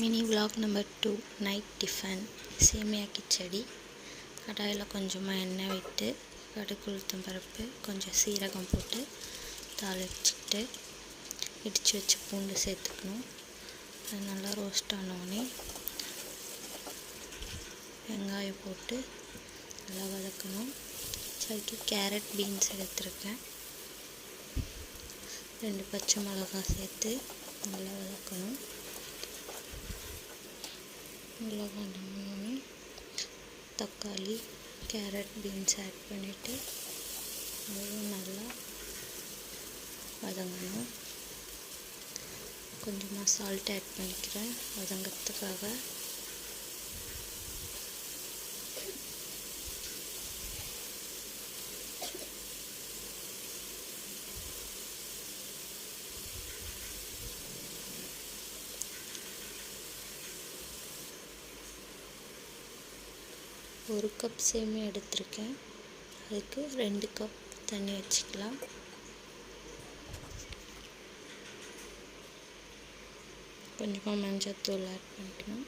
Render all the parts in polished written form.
Mini vlog number 2 night tiffin சேமியா கிச்சடி. கடாயில் கொஞ்சமாக எண்ணெய் விட்டு கடுகு உளுத்தம் பருப்பு கொஞ்சம் சீரகம் போட்டு தாளிச்சிட்டு இடித்து வச்சு பூண்டு சேர்த்துக்கணும். அது நல்லா ரோஸ்ட் ஆனோடனே வெங்காயம் போட்டு நல்லா வதக்கணும். அதுக்கு கேரட் பீன்ஸ் எடுத்துருக்கேன். 2 பச்சை மிளகாய் சேர்த்து நல்லா வதக்கணும். நல்லா வதங்கினோடனே தக்காளி கேரட் பீன்ஸ் ஆட் பண்ணிவிட்டு அதுவும் நல்லா வதங்கணும். கொஞ்சமாக சால்ட் ஆட் பண்ணிக்கிறேன் வதங்கிறதுக்காக. ஒரு கப் சேமியா எடுத்திருக்கேன். அதுக்கு 2 கப் தண்ணி வச்சுக்கலாம். கொஞ்சமாக மஞ்சள்தூள் ஆட் பண்ணிக்கணும்.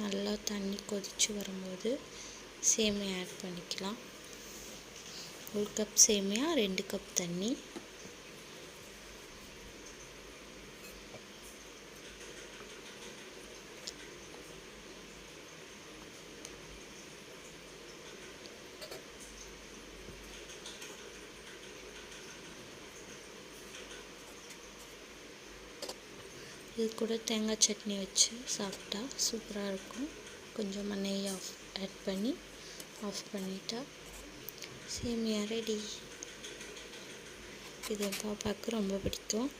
நல்லா தண்ணி கொதித்து வரும்போது சேமியா ஆட் பண்ணிக்கலாம். 1 கப் சேமியா 2 கப் தண்ணி. இது கூட தேங்காய் சட்னி வச்சு சாப்பிட்டா சூப்பராக இருக்கும். கொஞ்சமாக நெய் ஆட் பண்ணி ஆஃப் பண்ணிட்டா சேமியா ரெடி. இது என் பாப்பாவுக்கு ரொம்ப பிடிக்கும்.